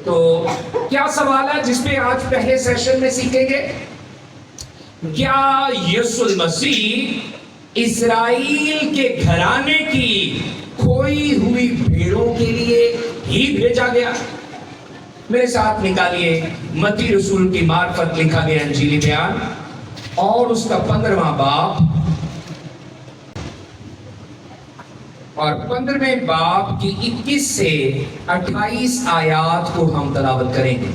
تو کیا سوال ہے جس پہ آج پہلے سیشن میں سیکھیں گے؟ کیا یسوع المسیح اسرائیل کے گھرانے کی کھوئی ہوئی بھیڑوں کے لیے ہی بھیجا گیا؟ میرے ساتھ نکالیے متی رسول کی معرفت لکھا گیا انجیلی بیان اور اس کا 15واں باب اور 15ویں باب کی 21 سے 28 آیات کو ہم تلاوت کریں گے۔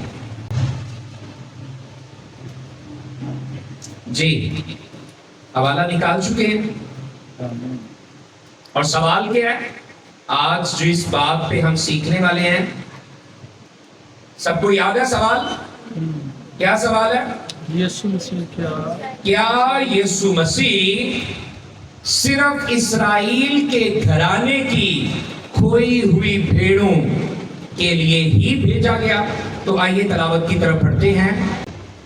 جی حوالہ نکال چکے ہیں اور سوال کیا ہے آج جو اس بات پہ ہم سیکھنے والے ہیں؟ سب کو یاد ہے سوال؟ کیا سوال ہے؟ یسوع مسیح کیا یسوع مسیح صرف اسرائیل کے گھرانے کی کھوئی ہوئی بھیڑوں کے لیے ہی بھیجا گیا؟ تو آئیے تلاوت کی طرف بڑھتے ہیں۔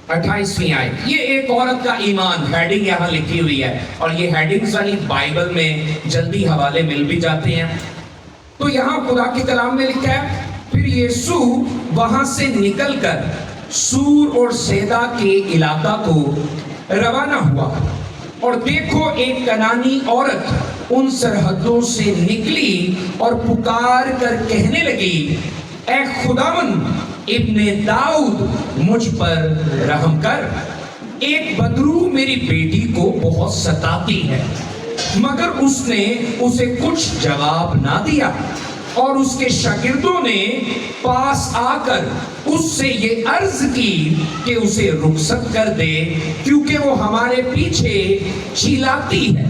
28ویں آیت، یہ ایک عورت کا ایمان ہیڈنگ یہاں لکھی ہوئی ہے اور یہ ہیڈنگز والی بائبل میں جلدی حوالے مل بھی جاتے ہیں۔ تو یہاں خدا کے کلام میں لکھا ہے پھر یسوع وہاں سے نکل کر سور اور سیدا کے علاقہ کو روانہ ہوا اور دیکھو ایک کنانی عورت ان سرحدوں سے نکلی اور پکار کر کہنے لگی اے خداوند ابن داؤد مجھ پر رحم کر، ایک بدرو میری بیٹی کو بہت ستاتی ہے۔ مگر اس نے اسے کچھ جواب نہ دیا اور اس کے شاگردوں نے پاس آ کر اس سے یہ عرض کی کہ اسے رخصت کر دے کیونکہ وہ ہمارے پیچھے چلاتی ہے۔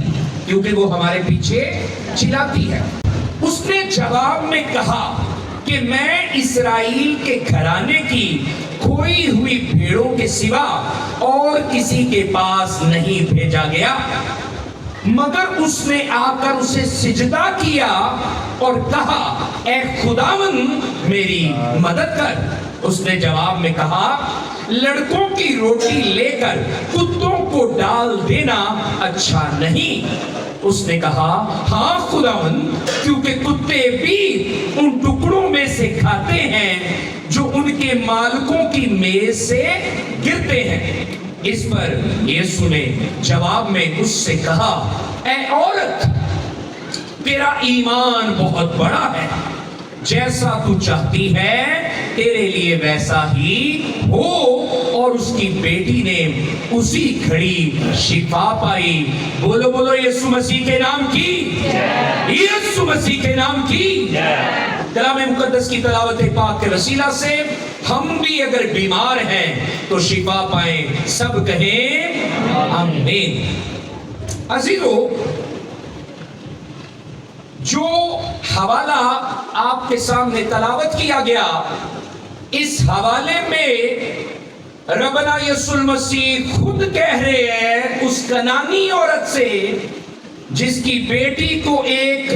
اس نے جواب میں کہا کہ میں اسرائیل کے گھرانے کی کھوئی ہوئی بھیڑوں کے سوا اور کسی کے پاس نہیں بھیجا گیا۔ مگر اس نے آ کر اسے سجدہ کیا اور کہا اے خداوند میری مدد کر۔ اس نے جواب میں کہا لڑکوں کی روٹی لے کر کتوں کو ڈال دینا اچھا نہیں۔ اس نے کہا ہاں خداوند، کیونکہ کتے بھی ان ٹکڑوں میں سے کھاتے ہیں جو ان کے مالکوں کی میز سے گرتے ہیں۔ اس پر یسوع نے جواب میں اس سے کہا اے عورت، تیرا ایمان بہت بڑا ہے، جیسا تو چاہتی ہے تیرے لیے ویسا ہی ہو۔ اور اس کی بیٹی نے اسی گھڑی شفا پائی۔ بولو بولو یسوع مسیح کے نام کی، یسوع مسیح کے نام کی۔ کلام مقدس کی تلاوت پاک کے وسیلہ سے ہم بھی اگر بیمار ہیں تو شفا پائیں، سب کہیں آمین۔ عزیزو، جو حوالہ آپ کے سامنے تلاوت کیا گیا، اس حوالے میں ربنا یسوع المسیح خود کہہ رہے ہیں اس کنانی عورت سے جس کی بیٹی کو ایک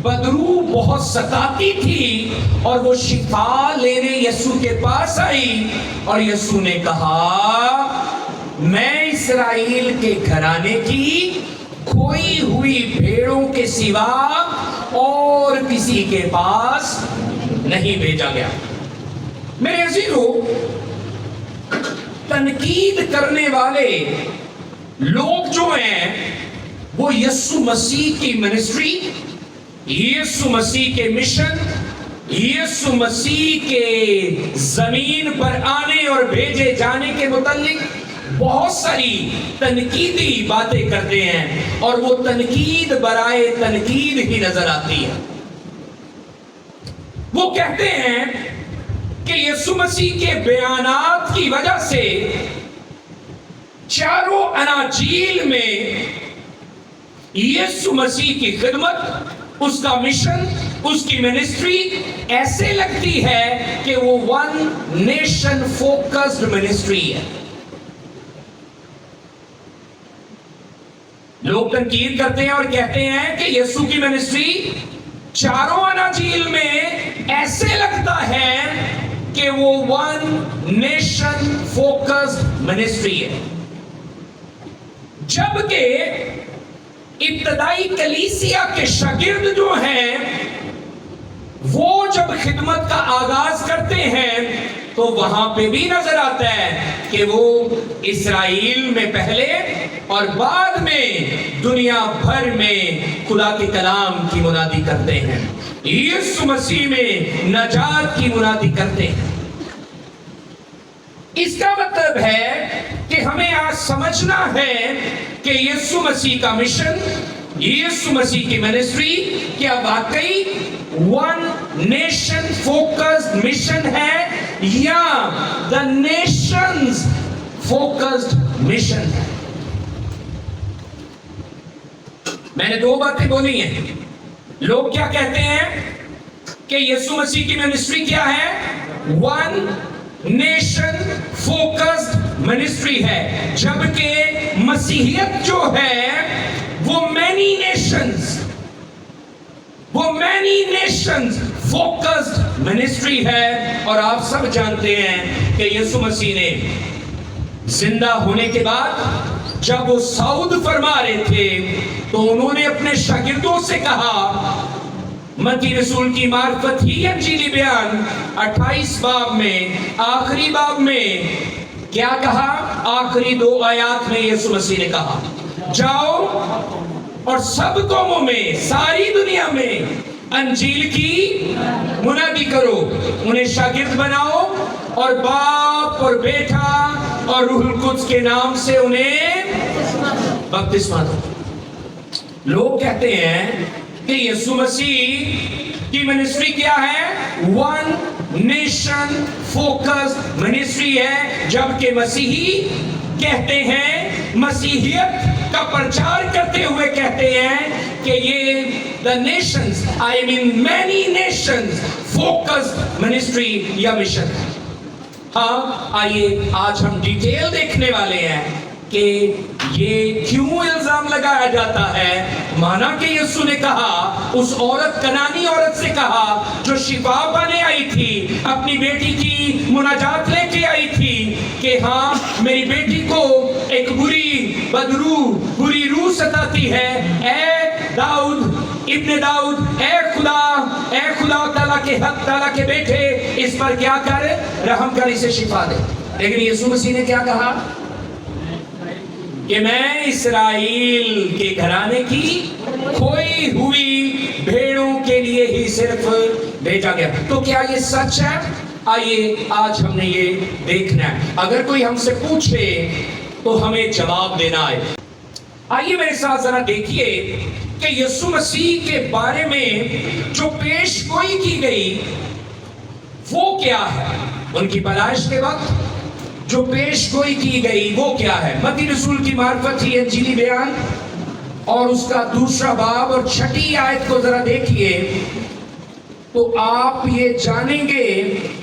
بدرو بہت ستاتی تھی اور وہ شفا لینے یسوع کے پاس آئی اور یسوع نے کہا میں اسرائیل کے گھرانے کی کھوئی ہوئی بھیڑوں کے سوا اور کسی کے پاس نہیں بھیجا گیا۔ میرے عزیزو، تنقید کرنے والے لوگ جو ہیں وہ یسوع مسیح کی منسٹری، یسوع مسیح کے مشن، یسوع مسیح کے زمین پر آنے اور بھیجے جانے کے متعلق بہت ساری تنقیدی باتیں کرتے ہیں اور وہ تنقید برائے تنقید ہی نظر آتی ہے۔ وہ کہتے ہیں کہ یسوع مسیح کے بیانات کی وجہ سے چاروں اناجیل میں یسوع مسیح کی خدمت، اس کا مشن، اس کی منسٹری ایسے لگتی ہے کہ وہ ون نیشن فوکسڈ منسٹری ہے۔ لوگ تنقید کرتے ہیں اور کہتے ہیں کہ یسوع کی منسٹری چاروں اناجیل میں ایسے لگتا ہے کہ وہ ون نیشن فوکسڈ منسٹری ہے، جبکہ ابتدائی کلیسیا کے شاگرد جو ہیں وہ جب خدمت کا آغاز کرتے ہیں تو وہاں پہ بھی نظر آتا ہے کہ وہ اسرائیل میں پہلے اور بعد میں دنیا بھر میں خدا کے کلام کی منادی کرتے ہیں، یسوع مسیح میں نجات کی منادی کرتے ہیں۔ اس کا مطلب ہے کہ ہمیں آج سمجھنا ہے کہ یسوع مسیح کا مشن، یسوع مسیح کی منسٹری کیا واقعی ون نیشن فوکسڈ مشن ہے یا دا نیشنز فوکسڈ مشن ہے۔ میں نے دو باتیں بولی ہیں۔ لوگ کیا کہتے ہیں کہ یسوع مسیح کی منسٹری کیا ہے؟ ون نیشن فوکسڈ منسٹری ہے، جبکہ مسیحیت جو ہے وہ مینی نیشنز فوکسڈ منسٹری ہے۔ اور آپ سب جانتے ہیں کہ یسوع مسیح نے زندہ ہونے کے بعد جب وہ صعود فرما رہے تھے تو انہوں نے اپنے شاگردوں سے کہا، متی رسول کی معرفت ہی انجیلی بیان 28 باب میں آخری باب میں کیا کہا؟ آخری 2 آیات میں یسوع مسیح نے کہا، جاؤ اور سب قوموں میں، ساری دنیا میں انجیل کی منادی کرو، انہیں شاگرد بناؤ اور باپ اور بیٹا اور روح القدس کے نام سے انہیں بپتسمہ دو۔ لوگ کہتے ہیں کہ یسوع مسیح کی منسٹری کیا ہے؟ ون نیشن فوکس منسٹری ہے، جبکہ مسیحی کہتے ہیں، مسیحیت کا پرچار کرتے ہوئے کہتے ہیں کہ یہ the nations, I mean many nations focused ministry یا مشن ہے۔ ہاں آئیے آج ہم ڈیٹیل دیکھنے والے ہیں کہ یہ کیوں الزام لگایا جاتا ہے۔ مانا کہ یسوع نے کہا، اس عورت، کنانی عورت سے کہا جو شفا پانے آئی تھی، اپنی بیٹی کی مناجات لے کے آئی تھی کہ ہاں میری بیٹی کو ایک بری روح ستاتی ہے، اے داؤد ابن داؤد، اے خدا تعالیٰ کے حق، تعالیٰ کے بیٹے، اس پر کیا کر، رحم کر، اسے شفا دے۔ لیکن یسوع مسیح نے کیا کہا کہ میں اسرائیل کے گھرانے کی کھوئی ہوئی بھیڑوں کے لیے ہی صرف بھیجا گیا۔ تو کیا یہ سچ ہے؟ آئیے آج ہم نے یہ دیکھنا ہے۔ اگر کوئی ہم سے پوچھے تو ہمیں جواب دینا ہے۔ آئیے میرے ساتھ ذرا دیکھیے کہ یسوع مسیح کے بارے میں جو پیش گوئی کی گئی وہ کیا ہے۔ ان کی پیدائش کے وقت جو پیش گوئی کی گئی وہ کیا ہے؟ متی رسول کی معرفت ہی انجیلی بیان اور اس کا 2 باب اور 6 آیت کو ذرا دیکھیے تو آپ یہ جانیں گے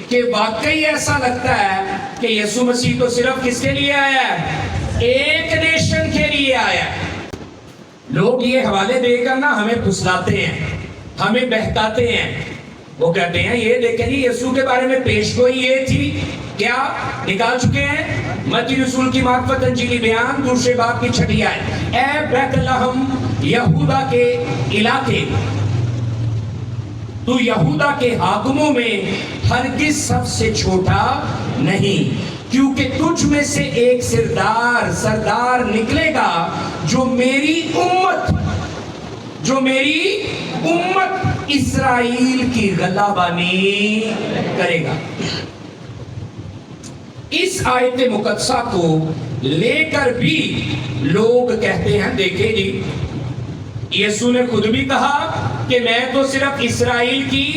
کہ واقعی ایسا لگتا ہے کہ یسوع مسیح تو صرف کس کے لیے آیا ہے؟ ایک نیشن کے لیے آیا ہے۔ لوگ یہ حوالے دے کر نا ہمیں پھسلاتے ہیں، ہمیں بہکاتے ہیں۔ وہ کہتے ہیں یہ دیکھیں جی یسوع کے بارے میں پیش گوئی یہ تھی، کیا نکال چکے ہیں؟ متی رسول کی معرفت انجیلی بیان 2 باب کی 6 آیت، اے بیت لحم یہودا کے علاقے، تو یہودا کے حاکموں میں ہرگز سب سے چھوٹا نہیں، کیونکہ تجھ میں سے ایک سردار نکلے گا جو میری امت اسرائیل کی غلبانی کرے گا۔ اس آیت مقدسہ کو لے کر بھی لوگ کہتے ہیں دیکھیں جی یسوع نے خود بھی کہا کہ میں تو صرف اسرائیل کی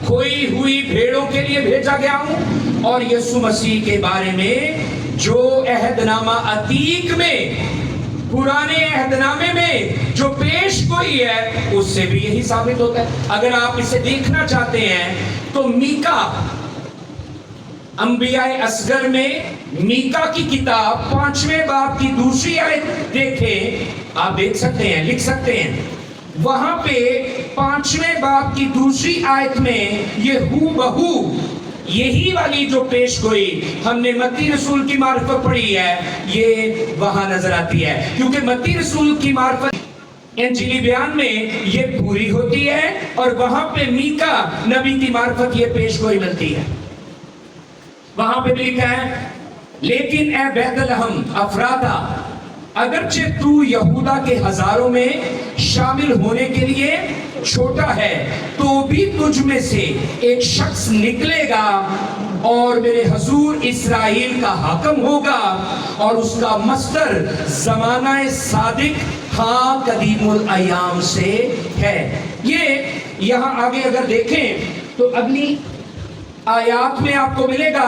کھوئی ہوئی بھیڑوں کے لیے بھیجا گیا ہوں، اور یسوع مسیح کے بارے میں جو عہد نامہ عتیق میں، پرانے عہد نامے میں جو پیش گوئی ہے اس سے بھی یہی ثابت ہوتا ہے۔ اگر آپ اسے دیکھنا چاہتے ہیں تو میکا، انبیاء اصغر میں میکا کی کتاب 5ویں باب کی 2 آیت دیکھیں، آپ دیکھ سکتے ہیں، لکھ سکتے ہیں، وہاں پہ 5ویں باب کی 2 آیت میں یہ ہو بہو یہی والی جو پیش گوئی ہم نے متی رسول کی معرفت پڑھی ہے یہ وہاں نظر آتی ہے، کیونکہ متی رسول کی معرفت انجیلی بیان میں یہ پوری ہوتی ہے اور وہاں پہ میکا نبی کی معرفت یہ پیش گوئی ملتی ہے۔ وہاں پہ بھی لکھا ہے لیکن اے بیت لحم افراتا، اگرچہ تو یہودا کے ہزاروں میں شامل ہونے کے لیے چھوٹا ہے، تو بھی تجھ میں سے ایک شخص نکلے گا اور میرے حضور اسرائیل کا حاکم ہوگا، اور اس کا مصدر زمانہ صادق ہاں قدیم الایام سے ہے۔ یہ یہاں آگے اگر دیکھیں تو اگلی آیات میں آپ کو ملے گا،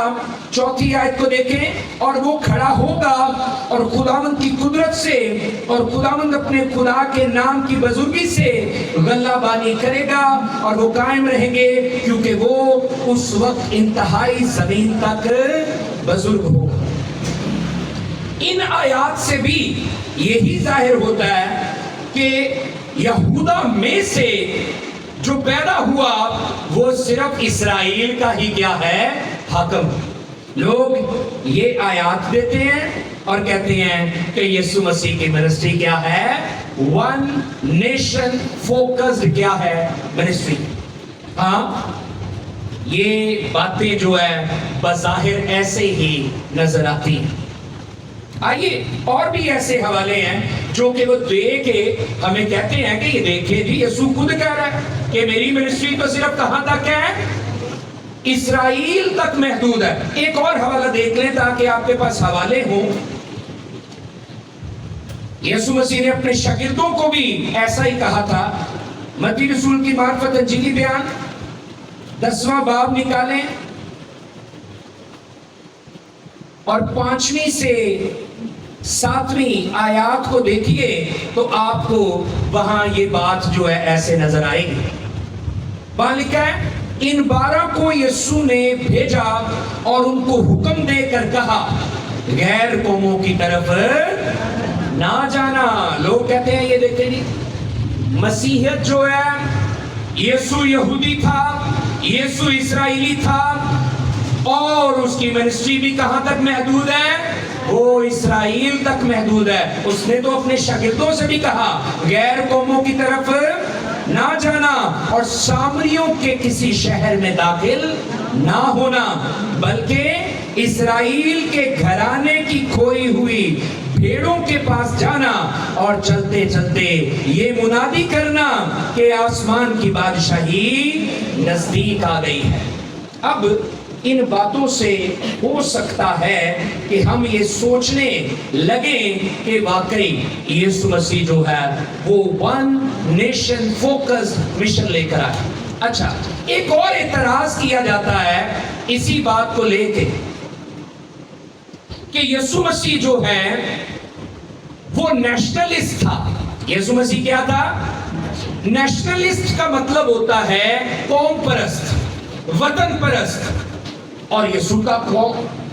چوتھی آیت کو دیکھیں، اور وہ کھڑا ہوگا اور خداوند کی قدرت سے اور خداوند اپنے خدا کے نام کی بزرگی سے غلہ بانی کرے گا، اور وہ قائم رہیں گے کیونکہ وہ اس وقت انتہائی زمین تک بزرگ ہو۔ ان آیات سے بھی یہی ظاہر ہوتا ہے کہ یہودا میں سے جو پیدا ہوا وہ صرف اسرائیل کا ہی کیا ہے؟ حاکم۔ لوگ یہ آیات دیتے ہیں اور کہتے ہیں کہ یسوع مسیح کی منسٹری کیا ہے؟ ون نیشن فوکسڈ کیا ہے؟ منسٹری۔ ہاں، یہ باتیں جو ہے بظاہر ایسے ہی نظر آتی ہیں۔ آئیے اور بھی ایسے حوالے ہیں جو کہ وہ دے کے ہمیں کہتے ہیں کہ یہ دیکھیں جی یسوع خود کہہ رہا ہے کہ میری منسٹری تو صرف کہاں تک ہے؟ اسرائیل تک محدود ہے۔ ایک اور حوالہ دیکھ لیں تاکہ آپ کے پاس حوالے ہوں۔ یسوع مسیح نے اپنے شاگردوں کو بھی ایسا ہی کہا تھا۔ متی رسول کی معرفت انجیلی بیان 10واں باب نکالیں اور 5ویں سے 7ویں آیات کو دیکھیے تو آپ کو وہاں یہ بات جو ہے ایسے نظر آئے گی۔ وہاں لکھا ہے ان 12 کو یسوع نے بھیجا اور ان کو حکم دے کر کہا غیر قوموں کی طرف نہ جانا۔ لوگ کہتے ہیں یہ دیکھیں جی مسیحیت جو ہے، یسوع یہودی تھا، یسوع اسرائیلی تھا، اور اس کی منسٹری بھی کہاں تک محدود ہے؟ وہ اسرائیل تک محدود ہے۔ اس نے تو اپنے شاگردوں سے بھی کہا غیر قوموں کی طرف نہ جانا اور سامریوں کے کسی شہر میں داخل نہ ہونا، بلکہ اسرائیل کے گھرانے کی کھوئی ہوئی بھیڑوں کے پاس جانا اور چلتے چلتے یہ منادی کرنا کہ آسمان کی بادشاہی نزدیک آ گئی ہے۔ اب ان باتوں سے ہو سکتا ہے کہ ہم یہ سوچنے لگیں کہ واقعی یسوع مسیح جو ہے وہ ون نیشن فوکس مشن لے کر آئے۔ اچھا، ایک اور اعتراض کیا جاتا ہے اسی بات کو لے کے کہ یسوع مسیح جو ہے وہ نیشنلسٹ تھا۔ یسوع مسیح کیا تھا؟ نیشنلسٹ کا مطلب ہوتا ہے قوم پرست، وطن پرست، اور یسوع کا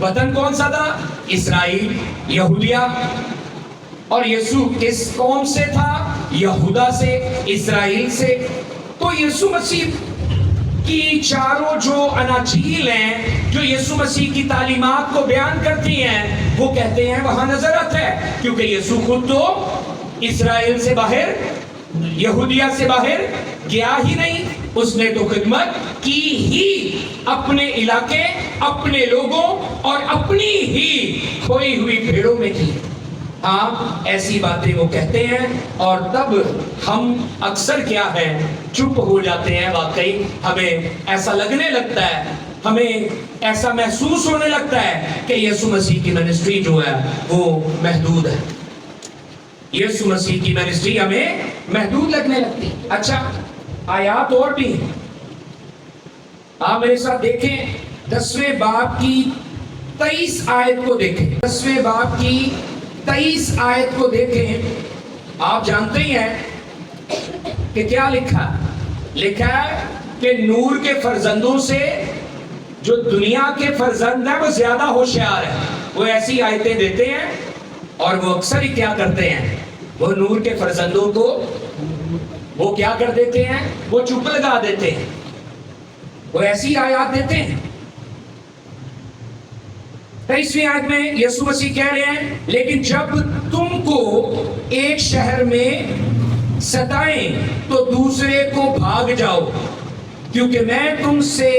وطن کون سا تھا؟ اسرائیل، یہودیہ۔ اور یسوع کس قوم سے تھا؟ یہودا سے، اسرائیل سے۔ تو یسوع مسیح کی چاروں جو اناجیل ہیں جو یسوع مسیح کی تعلیمات کو بیان کرتی ہیں وہ کہتے ہیں وہاں نظر آتا ہے، کیونکہ یسوع خود تو اسرائیل سے باہر، یہودیہ سے باہر گیا ہی نہیں۔ اس نے تو خدمت کی ہی اپنے علاقے، اپنے لوگوں اور اپنی ہی کھوئی ہوئی بھیڑوں میں کی۔ ہاں، ایسی باتیں وہ کہتے ہیں اور تب ہم اکثر کیا ہے چپ ہو جاتے ہیں۔ واقعی ہمیں ایسا لگنے لگتا ہے، ہمیں ایسا محسوس ہونے لگتا ہے کہ یسوع مسیح کی منسٹری جو ہے وہ محدود ہے، یسوع مسیح کی منسٹری ہمیں محدود لگنے لگتی۔ اچھا، آیات اور بھی ہیں، آپ میرے ساتھ دیکھیں 10ویں باب کی 23 آیت کو دیکھیں۔ 10ویں باب کی 23 آیت کو دیکھیں۔ آپ جانتے ہی ہیں کہ کیا لکھا ہے کہ نور کے فرزندوں سے جو دنیا کے فرزند ہیں وہ زیادہ ہوشیار ہیں۔ وہ ایسی آیتیں دیتے ہیں اور وہ اکثر ہی کیا کرتے ہیں، وہ نور کے فرزندوں کو وہ کیا کر دیتے ہیں، وہ چپ لگا دیتے ہیں، وہ ایسی آیات دیتے ہیں۔ 23ویں آیت میں یسوع مسیح کہہ رہے ہیں لیکن جب تم کو ایک شہر میں ستائیں تو دوسرے کو بھاگ جاؤ، کیونکہ میں تم سے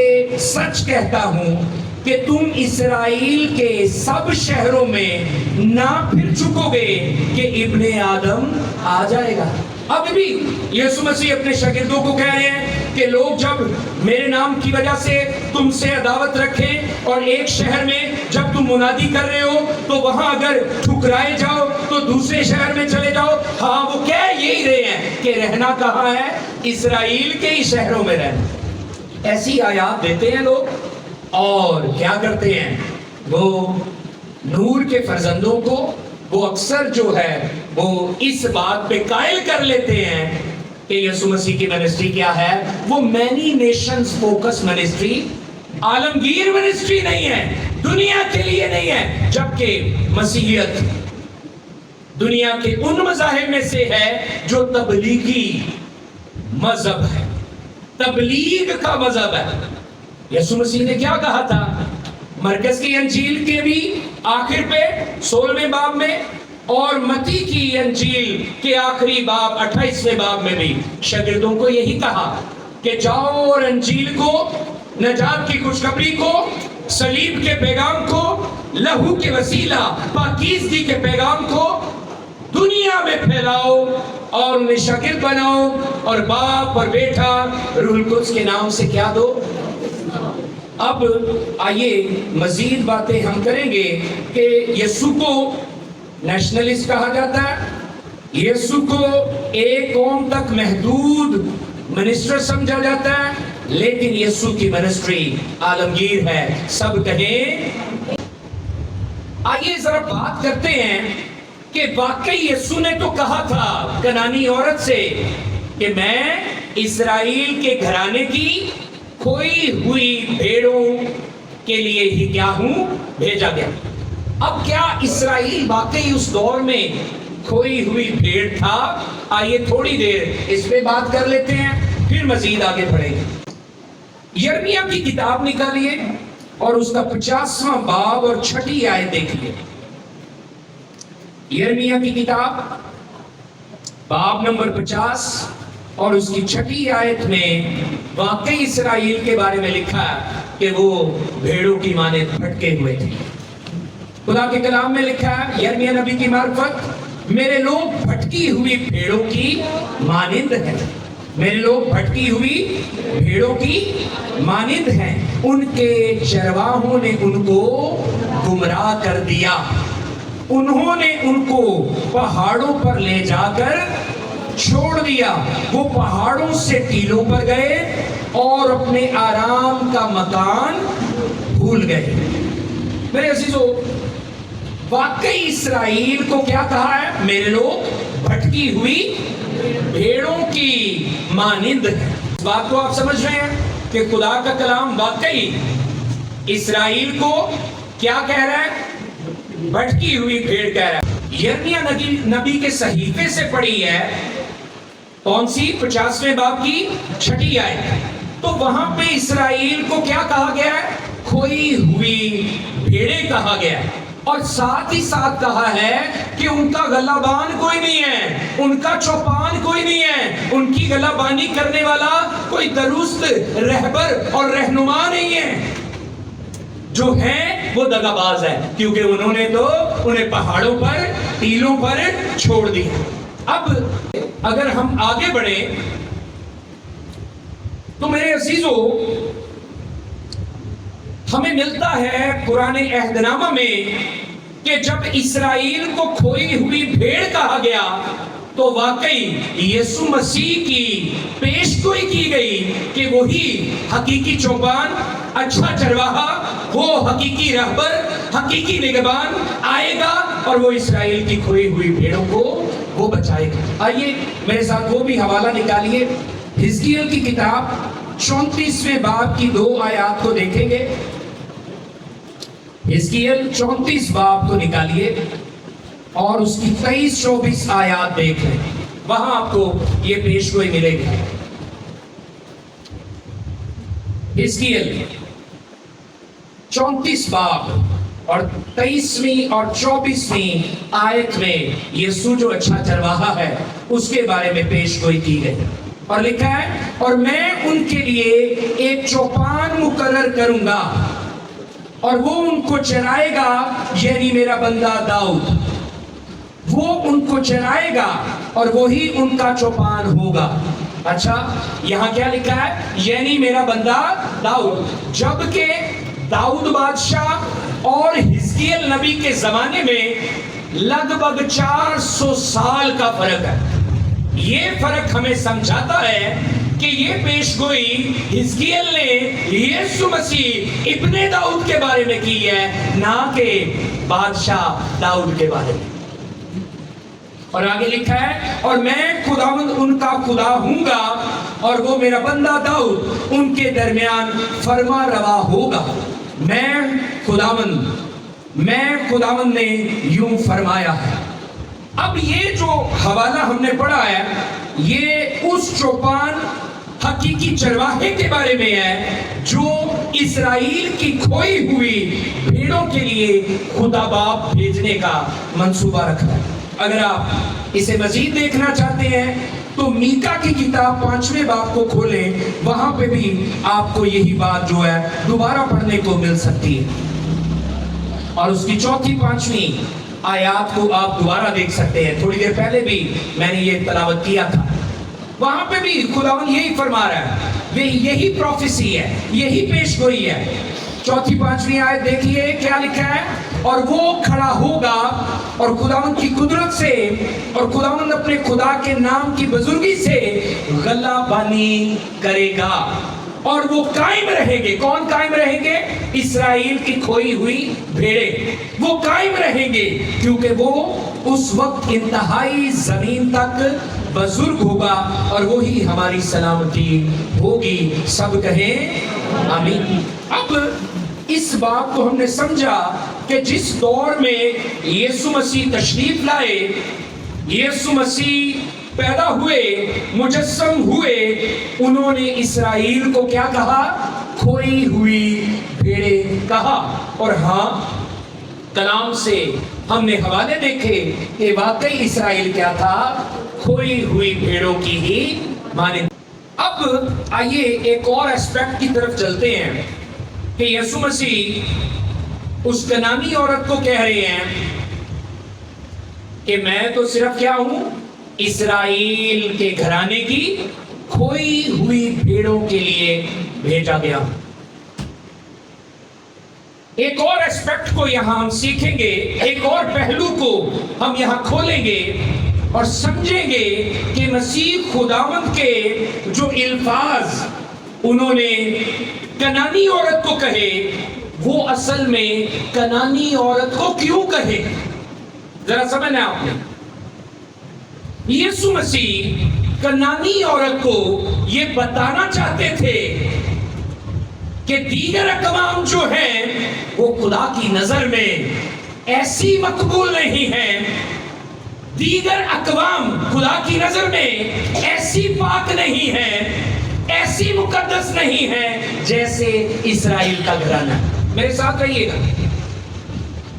سچ کہتا ہوں کہ تم اسرائیل کے سب شہروں میں نہ پھر چکو گے کہ ابن آدم آ جائے گا۔ اب بھی یسوع مسیح اپنے شاگردوں کو کہہ رہے ہیں کہ لوگ جب میرے نام کی وجہ سے تم سے عداوت رکھیں اور ایک شہر میں جب تم منادی کر رہے ہو تو وہاں اگر ٹھکرائے جاؤ تو دوسرے شہر میں چلے جاؤ۔ ہاں وہ کہہ یہی رہے ہیں کہ رہنا کہاں ہے؟ اسرائیل کے ہی شہروں میں رہنا۔ ایسی آیات دیتے ہیں لوگ اور کیا کرتے ہیں؟ وہ نور کے فرزندوں کو وہ اکثر جو ہے وہ اس بات پہ قائل کر لیتے ہیں کہ یسوع مسیح کی منسٹری کیا ہے؟ وہ مینی نیشنز فوکس منسٹری، عالمگیر منسٹری نہیں ہے، دنیا کے لیے نہیں ہے، جبکہ مسیحیت دنیا کے ان مذاہب میں سے ہے جو تبلیغی مذہب ہے، تبلیغ کا مذہب ہے۔ یسوع مسیح نے کیا کہا تھا؟ مرکز کی انجیل کے بھی آخر پہ 16ویں باب میں اور متی کی انجیل کے آخری باب 28ویں باب میں بھی شاگردوں کو یہی کہا کہ جاؤ اور انجیل کو، نجات کی خوشخبری کو، صلیب کے پیغام کو، لہو کے وسیلہ پاکیزگی کے پیغام کو دنیا میں پھیلاؤ اور انہیں شاگرد بناؤ اور باپ اور بیٹا روح القدس کے نام سے کیا دو۔ اب آئیے مزید باتیں ہم کریں گے کہ یسوع کو نیشنلسٹ کہا جاتا ہے، یسوع کو ایک قوم تک محدود منسٹر سمجھا جاتا ہے، لیکن یسوع کی منسٹری عالمگیر ہے، سب کہیں۔ آئیے ذرا بات کرتے ہیں کہ واقعی یسوع نے تو کہا تھا کنانی عورت سے کہ میں اسرائیل کے گھرانے کی کھوئی ہوئی بھیڑوں کے لیے ہی کیا ہوں، بھیجا گیا۔ اب کیا اسرائیل واقعی اس دور میں کھوئی ہوئی بھیڑ تھا؟ آئیے تھوڑی دیر اس پہ بات کر لیتے ہیں، پھر مزید آگے بڑھیں گے۔ یرمیہ کی کتاب نکالیے اور اس کا 50واں باب اور 6 آیت دیکھیے۔ یرمیہ کی کتاب باب نمبر 50 اور اس کی 6 آیت میں واقعی اسرائیل کے بارے میں لکھا ہے کہ وہ بھیڑوں کی مانند بھٹکے ہوئے تھے۔ خدا کے کلام میں لکھا ہے یرمیہ نبی کی معرفت، میرے لوگ بھٹکی ہوئی بھیڑوں کی مانند ہیں، میرے لوگ بھٹکی ہوئی بھیڑوں کی مانند ہیں، ان کے چرواہوں نے ان کو گمراہ کر دیا، انہوں نے ان کو پہاڑوں پر لے جا کر چھوڑ دیا، وہ پہاڑوں سے ٹیلوں پر گئے اور اپنے آرام کا مکان بھول گئے۔ میرے عزیزو، واقعی اسرائیل کو کیا کہا ہے؟ میرے لوگ بھٹکی ہوئی بھیڑوں کی مانند ہے۔ اس بات کو آپ سمجھ رہے ہیں کہ خدا کا کلام واقعی اسرائیل کو کیا کہہ رہا ہے؟ بھٹکی ہوئی بھیڑ کہہ رہا ہے۔ یرمیہ نبی کے صحیفے سے پڑھی ہے، کون سی؟ 50ویں باب کی 6 آیت۔ تو وہاں پہ اسرائیل کو کیا کہا گیا ہے؟ کھوئی ہوئی بھیڑیں کہا گیا ہے، اور ساتھ ہی ساتھ کہا ہے کہ ان کا گلہ بان کوئی نہیں ہے، ان کا چوپان کوئی نہیں ہے، ان کی گلہ بانی کرنے والا کوئی درست رہبر اور رہنما نہیں ہے، جو ہیں وہ دغا باز ہے، کیونکہ انہوں نے تو انہیں پہاڑوں پر ٹیلوں پر چھوڑ دیا۔ اب اگر ہم آگے بڑھیں تو میرے عزیزو، ہمیں ملتا ہے قرآن عہد نامہ میں کہ جب اسرائیل کو کھوئی ہوئی بھیڑ کہا گیا تو واقعی یسوع مسیح کی پیش گوئی کی گئی کہ وہی حقیقی چوپان، اچھا چرواہا، وہ حقیقی رہبر، حقیقی نگہبان آئے گا اور وہ اسرائیل کی کھوئی ہوئی بھیڑوں کو وہ بچائے گا۔ آئیے میرے ساتھ وہ بھی حوالہ نکالیے، حزقیل کی کتاب 34ویں باب کی 2 آیات کو دیکھیں گے۔ حزقیل 34 باب کو نکالیے اور اس کی 23-24 آیات دیکھ لیں، وہاں آپ کو یہ پیش گوئی ملے گی۔ حزقیل 34 باب اور 23ویں اور 24ویں آیت میں یسوع جو اچھا چرواہا ہے اس کے بارے میں پیش گوئی کی گئی، اور لکھا ہے اور میں ان کے لیے ایک چوپان مقرر کروں گا اور وہ ان کو چرائے گا، یعنی میرا بندہ داؤد، وہ ان کو چرائے گا اور وہی ان کا چوپان ہوگا۔ اچھا یہاں کیا لکھا ہے؟ یعنی میرا بندہ داؤد، جبکہ داؤد بادشاہ اور حزقیل نبی کے زمانے میں لگ بھگ 400 سال کا فرق ہے۔ یہ فرق ہمیں سمجھاتا ہے کہ یہ پیش گوئی حزقیل نے یسوع مسیح ابن داؤد کے بارے میں کی ہے، نہ کہ بادشاہ داؤد کے بارے میں۔ اور آگے لکھا ہے اور میں خداوند ان کا خدا ہوں گا اور وہ میرا بندہ داؤد ان کے درمیان فرما روا ہوگا۔ میں خداوند نے یوں فرمایا ہے۔ اب یہ جو حوالہ ہم نے پڑھا ہے یہ اس چوپان حقیقی چرواہے کے بارے میں ہے جو اسرائیل کی کھوئی ہوئی بھیڑوں کے لیے خدا باپ بھیجنے کا منصوبہ رکھتا ہے۔ اگر آپ اسے مزید دیکھنا چاہتے ہیں تو میکا کی کتاب 5ویں باب کو کھولیں، وہاں پہ بھی آپ کو یہی بات جو ہے دوبارہ پڑھنے کو مل سکتی ہے، اور اس کی 4 5 آیات کو آپ دوبارہ دیکھ سکتے ہیں۔ تھوڑی دیر پہلے بھی میں نے یہ تلاوت کیا تھا، وہاں پہ بھی خداوند یہی فرما رہا ہے، یہی پروفیسی ہے، یہی پیش گوئی ہے۔ 4 5 آیت دیکھیے کیا لکھا ہے، اور وہ کھڑا ہوگا اور خداوند کی قدرت سے اور خداوند اپنے خدا کے نام کی بزرگی سے غلہ بانی کرے گا، اور وہ قائم رہیں گے۔ کون قائم رہیں گے؟ اسرائیل کی کھوئی ہوئی بھیڑیں، وہ قائم رہیں گے کیونکہ وہ اس وقت انتہائی زمین تک بزرگ ہوگا اور وہی ہماری سلامتی ہوگی۔ سب کہیں آمین۔ اب اس بات کو ہم نے سمجھا کہ جس دور میں یسوع مسیح تشریف لائے، یسوع مسیح پیدا ہوئے، مجسم ہوئے، انہوں نے اسرائیل کو کیا کہا؟ کھوئی ہوئی بھیڑیں کہا۔ اور ہاں، کلام سے ہم نے حوالے دیکھے کہ واقعی اسرائیل کیا تھا؟ کھوئی ہوئی بھیڑوں کی ہی مانند۔ اب آئیے ایک اور اسپیکٹ کی طرف چلتے ہیں کہ یسوع مسیح اس کنانی عورت کو کہہ رہے ہیں کہ میں تو صرف کیا ہوں؟ اسرائیل کے گھرانے کی کھوئی ہوئی بھیڑوں کے لیے بھیجا گیا ہوں۔ ایک اور اسپیکٹ کو یہاں ہم سیکھیں گے، ایک اور پہلو کو ہم یہاں کھولیں گے اور سمجھیں گے کہ مسیح خداوند کے جو الفاظ انہوں نے کنانی عورت کو کہے، وہ اصل میں کنانی عورت کو کیوں کہے؟ ذرا سمجھنا آپ نے۔ یسوع مسیح کنانی عورت کو یہ بتانا چاہتے تھے کہ دیگر اقوام جو ہیں وہ خدا کی نظر میں ایسی مقبول نہیں ہیں، دیگر اقوام خدا کی نظر میں ایسی پاک نہیں ہیں، ایسی مقدس نہیں ہیں جیسے اسرائیل کا گھرانہ۔ میرے ساتھ رہیے گا۔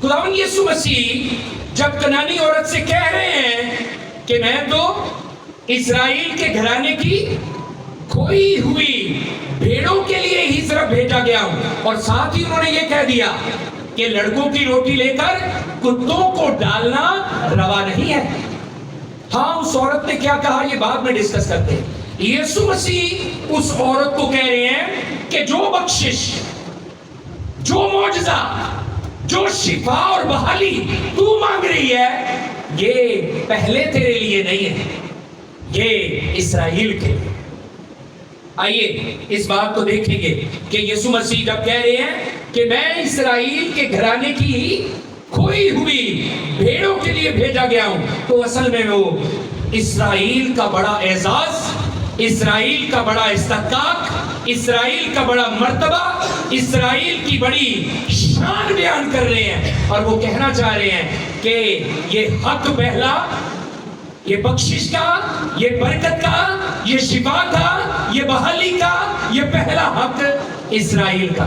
خداوند یسوع مسیح جب کنانی عورت سے کہہ رہے ہیں کہ میں تو اسرائیل کے گھرانے کی کھوئی ہوئی بھیڑوں کے لیے ہی صرف بھیجا گیا ہوں، اور ساتھ ہی انہوں نے یہ کہہ دیا کہ لڑکوں کی روٹی لے کر کتوں کو ڈالنا روا نہیں ہے۔ ہاں، اس عورت نے کیا کہا یہ بعد میں ڈسکس کرتے ہیں۔ یسوع مسیح اس عورت کو کہہ رہے ہیں کہ جو بخشش، جو معجزہ، جو شفا اور بحالی تو مانگ رہی ہے، یہ پہلے تیرے لیے نہیں ہے، یہ اسرائیل کے لیے۔ آئیے اس بات کو دیکھیں گے کہ یسوع مسیح جب کہہ رہے ہیں کہ میں اسرائیل کے گھرانے کی کھوئی ہوئی بھیڑوں کے لیے بھیجا گیا ہوں، تو اصل میں وہ اسرائیل کا بڑا اعزاز، اسرائیل کا بڑا استحقاق، اسرائیل کا بڑا مرتبہ، اسرائیل کی بڑی شان بیان کر رہے ہیں، اور وہ کہنا چاہ رہے ہیں کہ یہ حق پہلا، یہ بخشش کا، یہ برکت کا، یہ شفا کا، یہ بحالی کا، یہ پہلا حق اسرائیل کا۔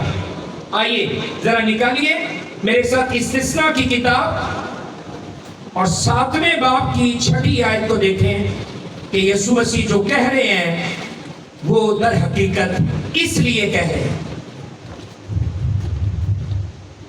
آئیے ذرا نکالیے میرے ساتھ استثناء کی کتاب اور 7ویں باب کی 6 آیت کو دیکھیں کہ یسوع مسیح جو کہہ رہے ہیں وہ در حقیقت اس لیے کہہ رہے ہیں۔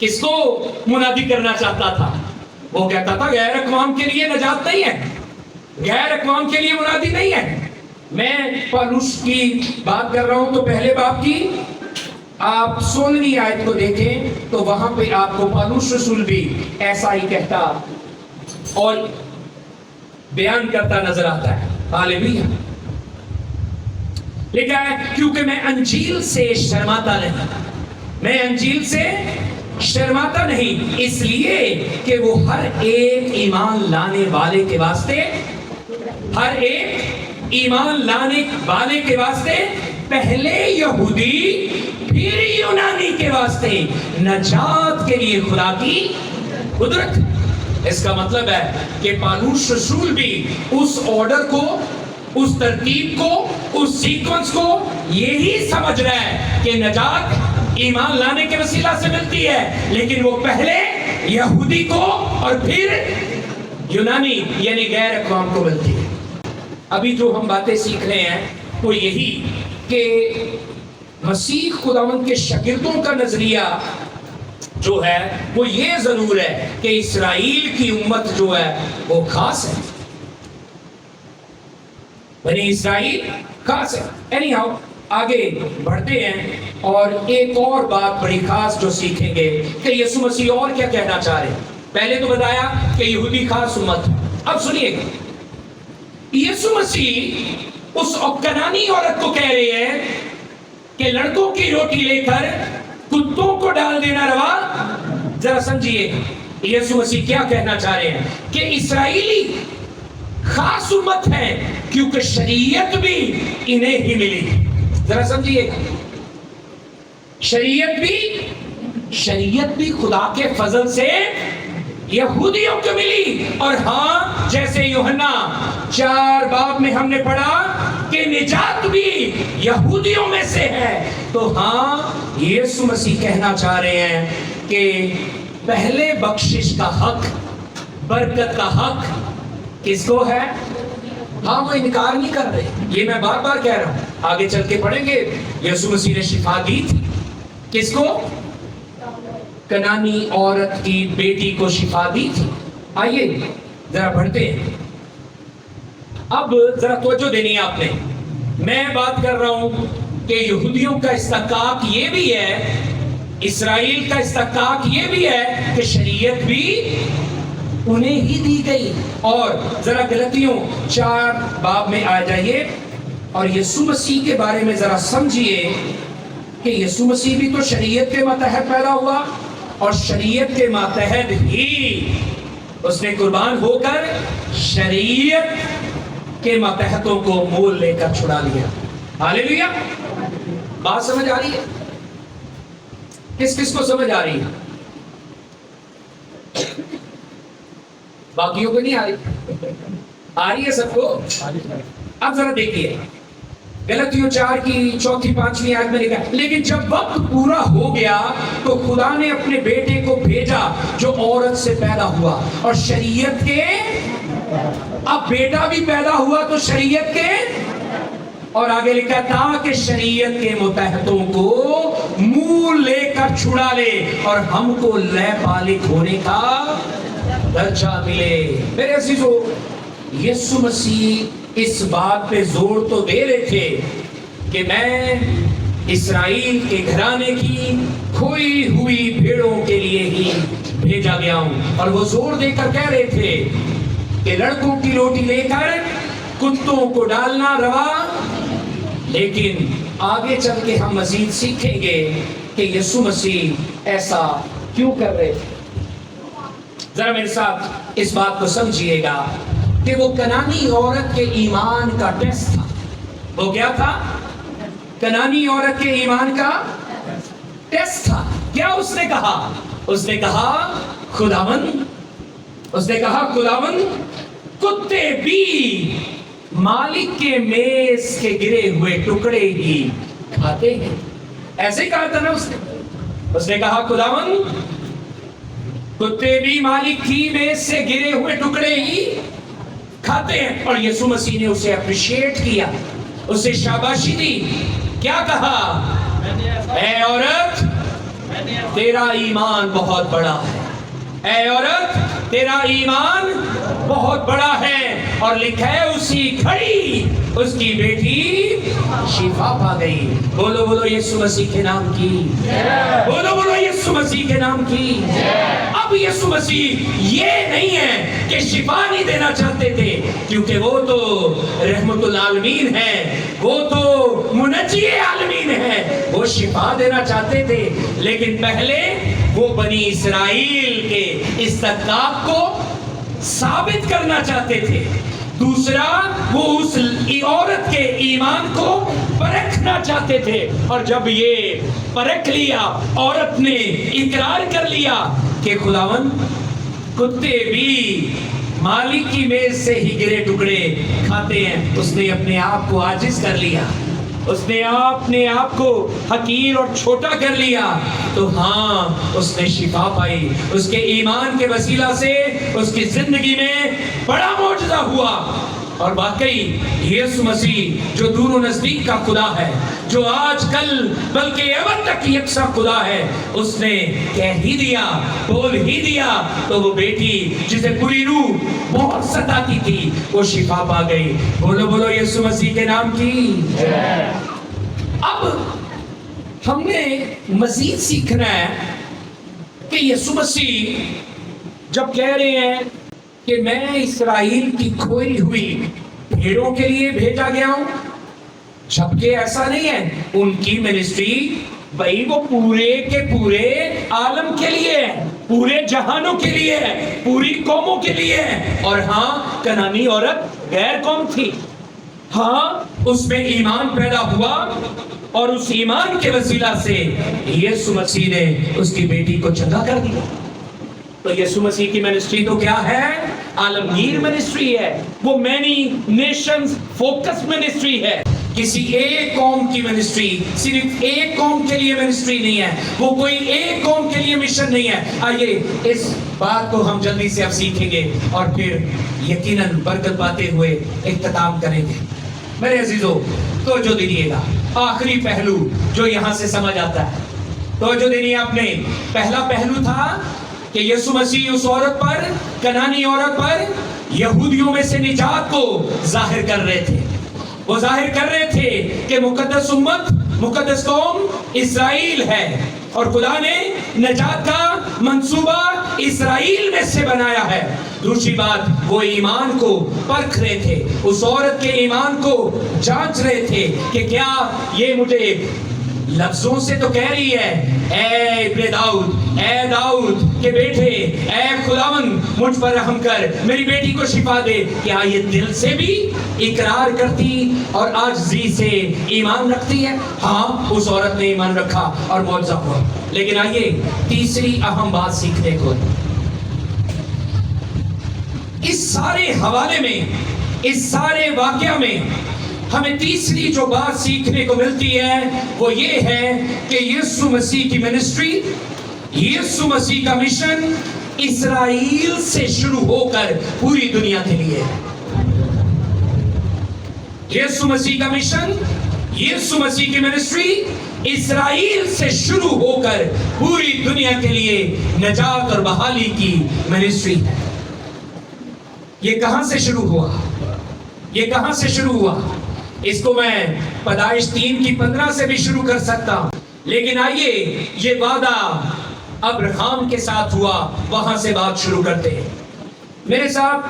کس کو منادی کرنا چاہتا تھا؟ وہ کہتا تھا غیر اقوام کے لیے نجات نہیں ہے، غیر اقوام کے لیے منادی نہیں ہے۔ میں پالوس کی بات کر رہا ہوں تو پہلے باب کی آپ 16ویں آیت کو دیکھیں تو وہاں پہ آپ کو پالوس رسول بھی ایسا ہی کہتا اور بیان کرتا نظر آتا ہے۔ ہاللیلویہ۔ لکھا ہے کیونکہ میں انجیل سے شرماتا نہیں، میں انجیل سے شرماتا نہیں، اس لیے کہ وہ ہر ایک ایمان لانے والے کے واسطے، ہر ایک ایمان لانے والے کے واسطے پہلے یہودی پھر یونانی کے واسطے نجات کے لیے خدا کی قدرت۔ اس کا مطلب ہے کہ پالوس رسول بھی اس آرڈر کو، اس ترتیب کو، اس سیکوینس کو یہی سمجھ رہا ہے کہ نجات ایمان لانے کے وسیلہ سے ملتی ہے، لیکن وہ پہلے یہودی کو اور پھر یونانی یعنی غیر اقوام کو ملتی ہے۔ ابھی جو ہم باتیں سیکھ رہے ہیں وہ یہی کہ مسیح خداوند کے شاگردوں کا نظریہ جو ہے وہ یہ ضرور ہے کہ اسرائیل کی امت جو ہے وہ خاص ہے، بنی اسرائیل خاص ہے۔ اینی ہاؤ آگے بڑھتے ہیں اور ایک اور بات بڑی خاص جو سیکھیں گے کہ یسوع مسیح اور کیا کہنا چاہ رہے ہیں۔ پہلے تو بتایا کہ یہودی خاص امت، اب سنیے گا یسوع مسیح اس کنانی عورت کو کہہ رہے ہیں کہ لڑکوں کی روٹی لے کر کتوں کو ڈال دینا روا۔ ذرا سمجھیے یسوع مسیح کیا کہنا چاہ رہے ہیں کہ اسرائیلی خاص امت ہے کیونکہ شریعت بھی انہیں ہی ملی۔ ذرا سمجھیے شریعت بھی خدا کے فضل سے یہودیوں کو ملی، اور ہاں جیسے یوحنا 4 باب میں ہم نے پڑھا کہ نجات بھی یہودیوں میں سے ہے، تو ہاں یسوع مسیح کہنا چاہ رہے ہیں کہ پہلے بخشش کا حق، برکت کا حق کس کو ہے؟ ہاں وہ انکار نہیں کر رہے، یہ میں بار بار کہہ رہا ہوں، آگے چل کے پڑھیں گے۔ یسوع مسیح نے شفا دی تھی کس کو؟ کنانی عورت کی بیٹی کو شفا دی تھی۔ آئیے ذرا بڑھتے ہیں، اب ذرا توجہ دینی ہے آپ نے۔ میں بات کر رہا ہوں کہ یہودیوں کا استحقاق یہ بھی ہے، اسرائیل کا استحقاق یہ بھی ہے کہ شریعت بھی انہیں ہی دی گئی۔ اور ذرا غلطیوں 4 باب میں آ جائیے اور یسوع مسیح کے بارے میں ذرا سمجھیے کہ یسوع مسیح بھی تو شریعت کے ماتحت پیدا ہوا، اور شریعت کے ماتحت ہی اس نے قربان ہو کر شریعت کے ماتحتوں کو مول لے کر چھڑا لیا۔ ہاللیلویہ۔ بات سمجھ آ رہی ہے؟ کس کس کو سمجھ آ رہی ہے؟ باقیوں کو نہیں آ رہی؟ آ رہی ہے سب کو؟ اب ذرا دیکھیے غلطیوں 4 کی 4 5 آیت میں لکھا ہے لیکن جب وقت پورا ہو گیا تو خدا نے اپنے بیٹے کو بھیجا جو عورت سے پیدا ہوا، اور شریعت کے، اب بیٹا بھی پیدا ہوا تو شریعت کے، اور آگے لکھا تاکہ شریعت کے متحدوں کو مول لے کر چھڑا لے اور ہم کو لے بالغ ہونے کا درجہ ملے۔ میرے عزیزو، یسوع مسیح اس بات پہ زور تو دے رہے تھے کہ میں اسرائیل کے گھرانے کی کھوئی ہوئی بھیڑوں کے لیے ہی بھیجا گیا ہوں، اور وہ زور دے کر کہہ رہے تھے کہ لڑکوں کی روٹی لے کر کتوں کو ڈالنا روا۔ لیکن آگے چل کے ہم مزید سیکھیں گے کہ یسوع مسیح ایسا کیوں کر رہے تھے۔ ذرا میرے ساتھ اس بات کو سمجھیے گا کہ وہ کنانی عورت کے ایمان کا ٹیسٹ تھا۔ وہ کیا تھا؟ کنانی عورت کے ایمان کا ٹیسٹ تھا۔ کیا اس نے کہا؟ اس نے کہا خداوند کتے بھی مالک کے میز کے گرے ہوئے ٹکڑے ہی کھاتے ہیں۔ ایسے ہی کہا تھا نا اس نے کہا خداوند کتے بھی مالک کی میز سے گرے ہوئے ٹکڑے ہی کھاتے ہیں، اور یسوع مسیح نے اسے اپریشیٹ کیا، اسے شاباشی دی۔ کیا کہا؟ اے عورت تیرا ایمان بہت بڑا ہے، اے عورت تیرا ایمان بہت بڑا ہے۔ اور لکھا ہے اسی گھڑی اس کی بیٹی شفا پا گئی۔ بولو بولو یسوع مسیح کے نام کی، بولو بولو یسوع مسیح کے نام کی۔ اب یسوع مسیح یہ نہیں ہے کہ شفا نہیں دینا چاہتے تھے، کیونکہ وہ تو رحمت العالمین ہے، وہ تو منجی عالمین ہے، وہ شفا دینا چاہتے تھے، لیکن پہلے وہ بنی اسرائیل کے استحقاق کو ثابت کرنا چاہتے تھے۔ دوسرا وہ اس عورت کے ایمان کو پرکھنا چاہتے تھے، اور جب یہ پرکھ لیا، عورت نے اقرار کر لیا کہ خداوند کتے بھی مالک کی میز سے ہی گرے ٹکڑے کھاتے ہیں، اس نے اپنے آپ کو عاجز کر لیا، اس نے اپنے آپ کو حقیر اور چھوٹا کر لیا، تو ہاں اس نے شفا پائی۔ اس کے ایمان کے وسیلہ سے اس کی زندگی میں بڑا معجزہ ہوا۔ اور واقعی یسوع مسیح جو دور و نزدیک کا خدا ہے، جو آج کل بلکہ ابد تک یکساں خدا ہے، اس نے کہہ ہی دیا، بول ہی دیا، تو وہ بیٹی جسے بری روح بہت ستاتی تھی وہ شفا پا گئی۔ بولو بولو یسوع مسیح کے نام کی۔ اب ہم نے مزید سیکھنا ہے کہ یسوع مسیح جب کہہ رہے ہیں کہ میں اسرائیل کی کھوئی ہوئی بھیڑوں کے لیے بھیجا گیا ہوں، جبکہ ایسا نہیں ہے، ان کی منسٹری بھائی وہ پورے کے پورے عالم کے لیے ہے، پورے جہانوں کے لیے ہے، پوری قوموں کے لیے ہے۔ اور ہاں کنعانی عورت غیر قوم تھی، ہاں اس میں ایمان پیدا ہوا، اور اس ایمان کے وسیلہ سے یسوع مسیح نے اس کی بیٹی کو چنگا کر دیا۔ تو یسوع مسیح کی منسٹری تو کیا ہے؟ عالمگیر منسٹری ہے، وہ مینی نیشنز فوکس منسٹری ہے۔ کسی ایک قوم کی منسٹری، صرف ایک قوم کے لیے منسٹری نہیں ہے، وہ کوئی ایک قوم کے لیے مشن نہیں ہے۔ آئیے اس بات کو ہم جلدی سے اب سیکھیں گے، اور پھر یقیناً برکت پاتے ہوئے اختتام کریں گے۔ میرے عزیزو توجہ دیجیے گا، آخری پہلو جو یہاں سے سمجھ آتا ہے، توجہ دینی آپ نے۔ پہلا پہلو تھا کہ یسوع مسیح اس عورت پر، کنعانی عورت پر، یہودیوں میں سے نجات کو ظاہر کر رہے تھے۔ وہ ظاہر کر رہے تھے کہ مقدس امت، مقدس قوم اسرائیل ہے، اور خدا نے نجات کا منصوبہ اسرائیل میں سے بنایا ہے۔ دوسری بات، وہ ایمان کو پرکھ رہے تھے، اس عورت کے ایمان کو جانچ رہے تھے کہ کیا یہ مجھے لفظوں سے تو کہہ رہی ہے اے ابن داؤد، اے داؤد کے بیٹے، اے خداوند مجھ پر رحم کر، میری بیٹی کو شفا دے، کیا یہ دل سے بھی اقرار کرتی اور عاجزی سے ایمان رکھتی ہے؟ ہاں اس عورت نے ایمان رکھا اور معجزہ ہوا۔ لیکن آئیے تیسری اہم بات سیکھنے کو، اس سارے حوالے میں، اس سارے واقعہ میں ہمیں تیسری جو بات سیکھنے کو ملتی ہے وہ یہ ہے کہ یسوع مسیح کی منسٹری، یسوع مسیح کا مشن اسرائیل سے شروع ہو کر پوری دنیا کے لیے ہے۔ یسوع مسیح کا مشن، یسوع مسیح کی منسٹری اسرائیل سے شروع ہو کر پوری دنیا کے لیے نجات اور بحالی کی منسٹری ہے۔ یہ کہاں سے شروع ہوا؟ یہ کہاں سے شروع ہوا؟ اس کو میں پیدائش 3:15 سے بھی شروع کر سکتا ہوں، لیکن آئیے یہ وعدہ ابراہیم کے ساتھ ہوا، وہاں سے بات شروع کرتے ہیں۔ میرے ساتھ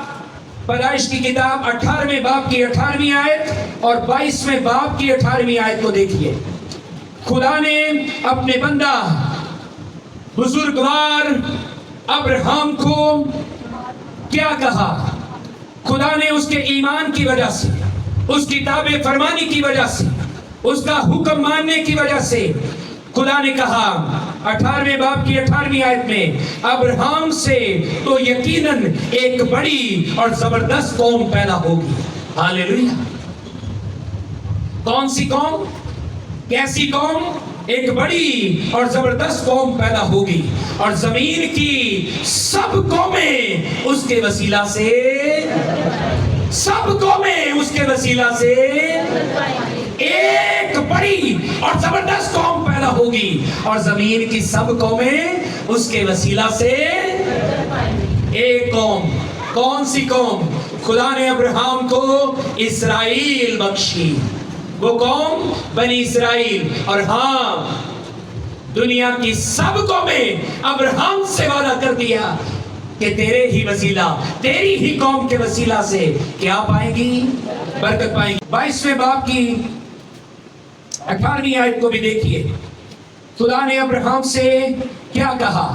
پیدائش کی کتاب 18ویں باب کی 18ویں آیت اور 22ویں باب کی 18ویں آیت کو دیکھیے۔ خدا نے اپنے بندہ بزرگوار ابراہیم کو کیا کہا؟ خدا نے اس کے ایمان کی وجہ سے، اس کی تابع فرمانی کی وجہ سے، اس کا حکم ماننے کی وجہ سے خدا نے کہا 18ویں باب کی 18ویں آیت میں، ابراہیم سے تو یقیناً ایک بڑی اور زبردست قوم پیدا ہوگی۔ ہاللیلویہ۔ کون سی قوم؟ کیسی قوم؟ ایک بڑی اور زبردست قوم پیدا ہوگی، اور زمین کی سب قومیں اس کے وسیلہ سے، سب قومیں اس کے وسیلہ سے ایک بڑی اور زبردست قوم پیدا ہوگی اور زمین کی سب قومیں اس کے وسیلہ سے ایک قوم. کون سی قوم؟ خدا نے ابراہیم کو اسرائیل بخشی، وہ قوم بنی اسرائیل. اور ہاں، دنیا کی سب قومیں ابراہیم سے وعدہ کر دیا کہ تیرے ہی وسیلہ، تیری ہی قوم کے وسیلہ سے کیا پائیں گی؟ برکت پائیں گی. 22ویں باب کی 18ویں آیت کو بھی دیکھیے. خدا نے ابراہیم سے کیا کہا؟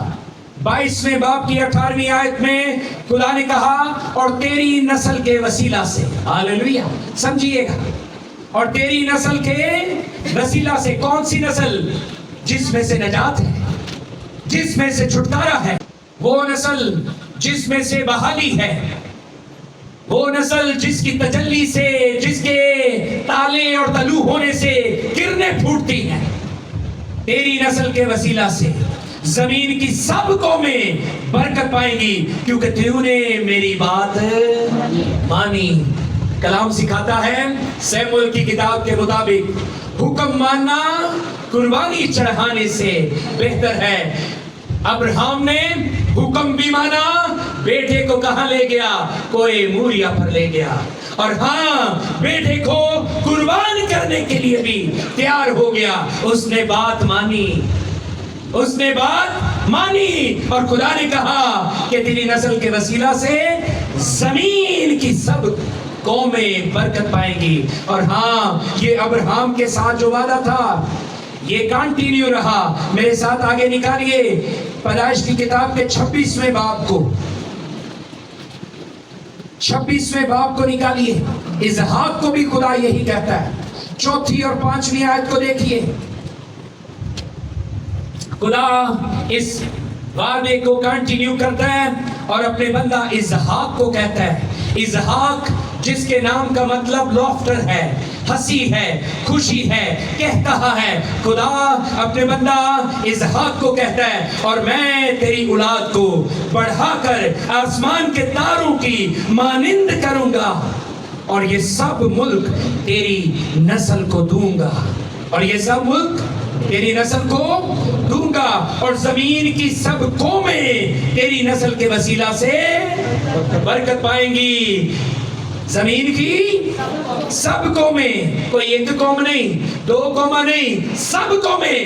22ویں باب کی 18ویں آیت میں خدا نے کہا اور تیری نسل کے وسیلہ سے. ہاللیلویہ. سمجھیے گا، اور تیری نسل کے وسیلہ سے. کون سی نسل؟ جس میں سے نجات ہے، جس میں سے چھٹکارا ہے، وہ نسل جس میں سے بحالی ہے، وہ نسل جس کی تجلی سے، جس کے تالے اور تلو ہونے سے کرنیں پھوٹتی ہیں. تیری نسل کے وسیلہ سے زمین کی سب قومیں برکت پائیں گی کیونکہ تیوں نے میری بات مانی. کلام سکھاتا ہے سیموئیل کی کتاب کے مطابق حکم ماننا قربانی چڑھانے سے بہتر ہے. ابراہیم نے حکم بھی مانا، بیٹے کو کہاں لے گیا؟ کوئی موریا پر لے گیا. اور ہاں، بیٹے کو قربان کرنے کے لیے بھی تیار ہو گیا. اس نے بات مانی، اس نے بات مانی. اور خدا نے کہا کہ تیری نسل کے وسیلہ سے زمین کی سب قومیں برکت پائیں گی. اور ہاں، یہ ابراہیم کے ساتھ جو وعدہ تھا یہ کنٹینیو رہا. میرے ساتھ آگے نکالیے پیدائش کی کتاب کے 26ویں باب کو، 26ویں باب کو نکالیے. اسحاق کو بھی خدا یہی کہتا ہے. 4 اور 5 آیت کو دیکھیے. خدا اس وعدے کو کنٹینیو کرتا ہے اور اپنے بندہ اسحاق کو کہتا ہے. اسحاق جس کے نام کا مطلب لافٹر ہے، ہنسی ہے، خوشی ہے، کہتا ہے. خدا اپنے بندہ اسحاق کو کہتا ہے اور میں تیری اولاد کو بڑھا کر آسمان کے تاروں کی مانند کروں گا اور یہ سب ملک تیری نسل کو دوں گا، اور یہ سب ملک تیری نسل کو دوں گا، اور زمین کی سب قومیں تیری نسل کے وسیلہ سے برکت پائیں گی. زمین کی سب قومیں، کوئی ایک قوم نہیں، 2 قومیں نہیں، سب قومیں،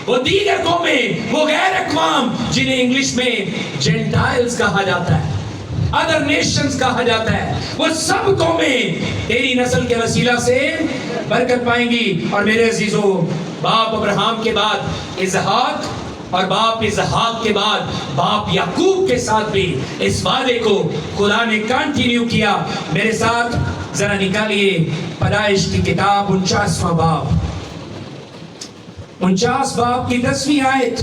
وہ دیگر قومیں، وہ غیر اقوام جنہیں انگلش میں جینٹائلز کہا جاتا ہے، ادر نیشنز کہا جاتا ہے، وہ سب قومیں تیری نسل کے وسیلہ سے برکت پائیں گی. اور میرے عزیزو، باپ ابراہیم کے بعد اسحاق اور باپ اسحاق کے بعد باپ یعقوب کے ساتھ بھی اس وعدے کو خدا نے کنٹینیو کیا. میرے ساتھ ذرا نکالیے پیدائش کی کتاب 49واں باب، 49 باب کی 10ویں آیت.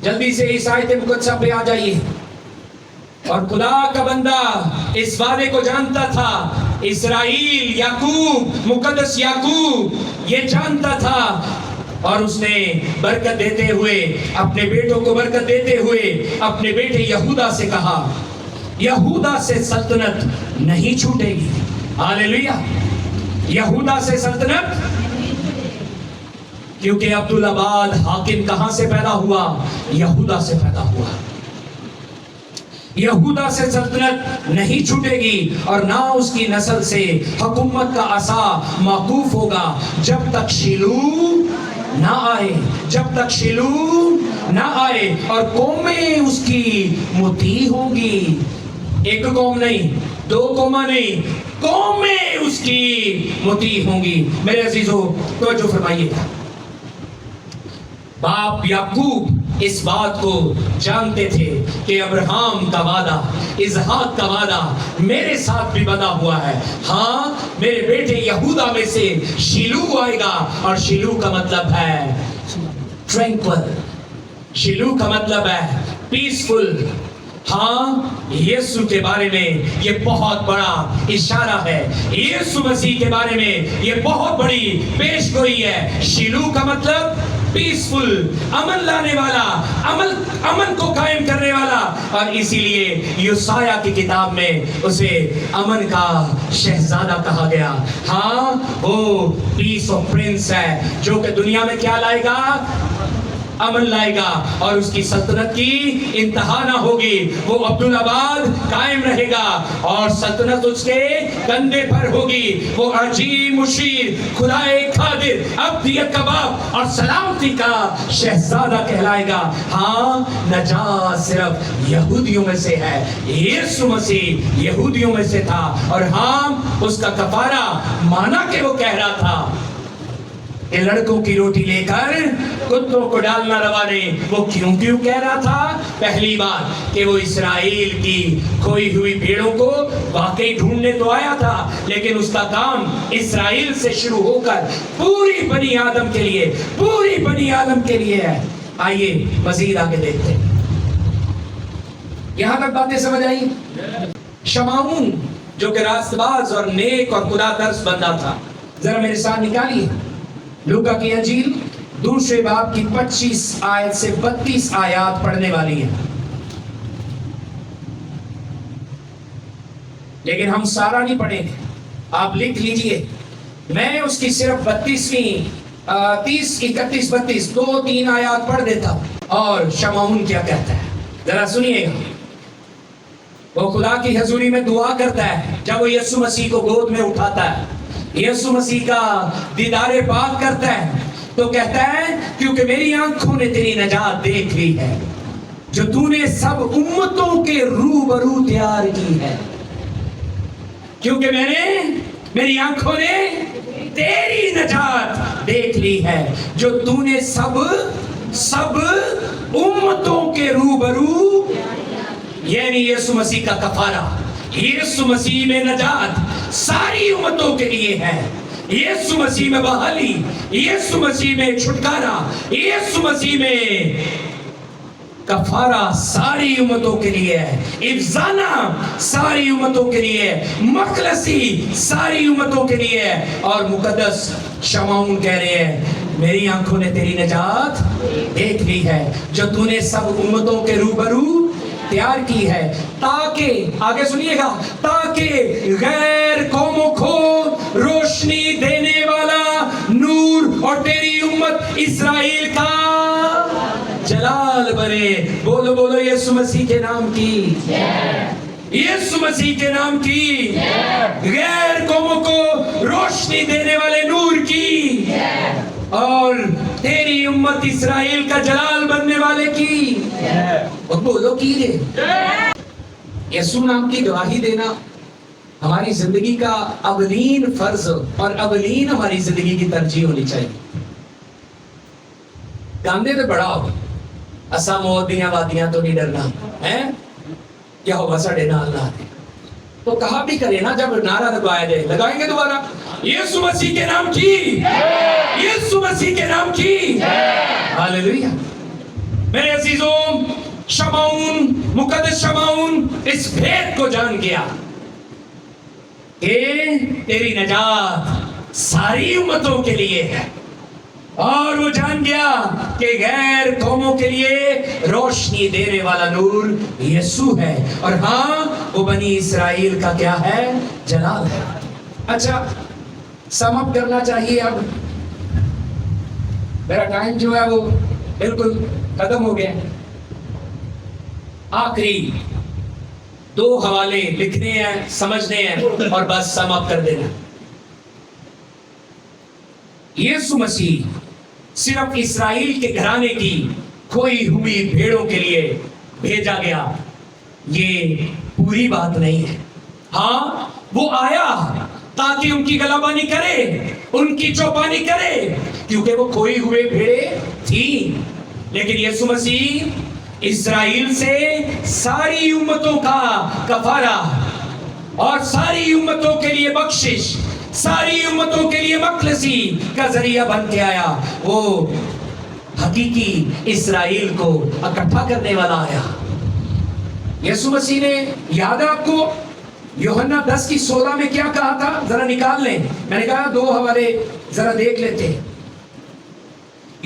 جلدی سے اس آیت مقدسہ پہ آ جائیے. اور خدا کا بندہ اس وعدے کو جانتا تھا. اسرائیل، یعقوب، مقدس یعقوب یہ جانتا تھا، اور اس نے برکت دیتے ہوئے، اپنے بیٹوں کو برکت دیتے ہوئے اپنے بیٹے یہودا سے کہا یہودا سے سلطنت نہیں چھوٹے گی. ہاللیلویہ. یہودا سے سلطنت، کیونکہ عبدالآباد حاکم کہاں سے پیدا ہوا؟ یہودا سے پیدا ہوا. یہودا سے سلطنت نہیں چھوٹے گی اور نہ اس کی نسل سے حکومت کا عصا موقوف ہوگا جب تک شیلو نہ آئے، جب تک شیلو نہ آئے. اور قومیں اس کی مطیع ہوں گی. ایک قوم نہیں، 2 قومیں نہیں، قومیں اس کی مطیع ہوں گی. میرے عزیزو توجہ فرمائیے گا. باپ یعقوب اس بات کو جانتے تھے کہ ابراہیم کا وعدہ، اسحاق کا وعدہ میرے ساتھ بھی بنا ہوا ہے. ہاں، میرے بیٹے یہودا میں سے شیلو آئے گا، اور شیلو کا مطلب ہے ٹرینکول. شیلو کا مطلب ہے پیسفل. ہاں، یسوع کے بارے میں یہ بہت بڑا اشارہ ہے. یسوع مسیح کے بارے میں یہ بہت بڑی پیش گوئی ہے. شیلو کا مطلب پیسفل، امن لانے والا، امن کو قائم کرنے والا، اور اسی لیے یوسایا کی کتاب میں اسے امن کا شہزادہ کہا گیا۔ ہاں وہ پیس آف پرنس ہے جو کہ دنیا میں کیا لائے گا؟ امن لائے گا، اور اس کی سلطنت کی انتہا نہ ہوگی۔ وہ عبدالآباد قائم رہے گا اور سلطنت اس کے کندھے پر ہوگی۔ وہ عظیم مشیر، خدائے قادر، ابدیت کا باپ اور سلامتی کا شہزادہ کہلائے گا۔ ہاں نجات صرف یہودیوں میں سے ہے، یسوع مسیح یہودیوں میں سے تھا، اور ہاں اس کا کفارہ مانا کہ وہ کہہ رہا تھا کہ لڑکوں کی روٹی لے کر کتوں کو ڈالنا روا نہیں۔ وہ کیوں کہہ رہا تھا؟ پہلی بات کہ وہ اسرائیل کی کھوئی ہوئی بھیڑوں کو واقعی ڈھونڈنے تو آیا تھا، لیکن اس کا کام اسرائیل سے شروع ہو کر پوری بنی آدم کے لیے ہے۔ آئیے مزید آگے دیکھتے ہیں۔ یہاں تک باتیں سمجھ آئی؟ شمعون جو کہ راست باز اور نیک اور خدا ترس بندہ تھا، ذرا میرے ساتھ نکالیے لوکا کی انجیل دوسرے باب کی 25 آیت سے 32 آیات پڑھنے والی ہیں، لیکن ہم سارا نہیں پڑھیں گے، آپ لکھ لیجئے۔ میں اس کی صرف 30 31 32 2-3 آیات پڑھ دیتا ہوں، اور شمعون کیا کہتا ہے ذرا سنیے گا۔ وہ خدا کی حضوری میں دعا کرتا ہے جب وہ یسوع مسیح کو گود میں اٹھاتا ہے، یسوع مسیح کا دیدار پاک کرتا ہے، تو کہتا ہے کیونکہ میری آنکھوں نے تیری نجات دیکھ لی ہے جو تو نے سب امتوں کے روبرو تیار کی ہے۔ کیونکہ میری آنکھوں نے تیری نجات دیکھ لی ہے جو تو نے سب امتوں کے روبرو، یعنی یسوع مسیح کا کفارہ، یسوع مسیح میں نجات ساری امتوں کے لیے ہے۔ یسوع مسیح میں بحالی، یسوع مسیح میں چھٹکارا، یسوع مسیح میں کفارہ ساری امتوں کے لیے ہے، افزانہ ساری امتوں کے لیے ہے، مخلصی ساری امتوں کے لیے ہے۔ اور مقدس شمعون کہہ رہے ہیں میری آنکھوں نے تیری نجات دیکھ لی ہے جو تو نے سب امتوں کے روبرو تیار کی ہے، تاکہ آگے سنیے گا، تاکہ غیر قوموں کو روشنی دینے والا نور اور تیری امت اسرائیل کا جلال بنے۔ بولو بولو یسوع مسیح کے نام کی، یسوع مسیح کے نام کی، غیر قوموں کو روشنی دینے والے نور کی، اور تیری امت اسرائیل کا جلال بننے والے کی، اور بولو کیجئے۔ یسوع نام کی گواہی دینا ہماری زندگی کا اولین فرض اور اولین ہماری زندگی کی ترجیح ہونی چاہیے۔ گاندے تو بڑا ہو اسا مودیاں وادیاں تو نہیں ڈرنا ہے، کیا ہوگا ساڑھے نال نہ دے تو کہا بھی کرے نا، جب نعرہ لگوایا جائے لگائیں گے دوبارہ، یسوع مسیح کے نام کی، یسوع مسیح کے نام کی، ہاللیلویہ۔ میرے عزیزوں، شمعون، مقدس شمعون اس بھید کو جان گیا کہ تیری نجات ساری امتوں کے لیے ہے، اور وہ جان گیا کہ غیر قوموں کے لیے روشنی دینے والا نور یسوع ہے، اور ہاں وہ بنی اسرائیل کا کیا ہے؟ جلال ہے۔ اچھا سم اپ کرنا چاہیے، اب میرا ٹائم جو ہے وہ بالکل ختم ہو گیا۔ آخری 2 حوالے لکھنے ہیں، سمجھنے ہیں، اور بس سم اپ کر دینا۔ یسوع مسیح صرف اسرائیل کے گھرانے کی کھوئی ہوئی بھیڑوں کے لیے بھیجا گیا، یہ پوری بات نہیں ہے۔ ہاں وہ آیا تاکہ ان کی غلبانی کرے، ان کی چوپانی کرے، کیونکہ وہ کھوئی ہوئے بھیڑے تھیں، لیکن یسوع مسیح اسرائیل سے ساری امتوں کا کفارہ اور ساری امتوں کے لیے بخشش، ساری امتوں کے لیے مخلصی کا ذریعہ بن کے آیا۔ وہ حقیقی اسرائیل کو اکٹھا کرنے والا آیا۔ یسوع مسیح نے، یاد ہے آپ کو یوحنا 10:16 میں کیا کہا تھا؟ ذرا نکال لیں، میں نے کہا 2 حوالے ذرا دیکھ لیتے ہیں۔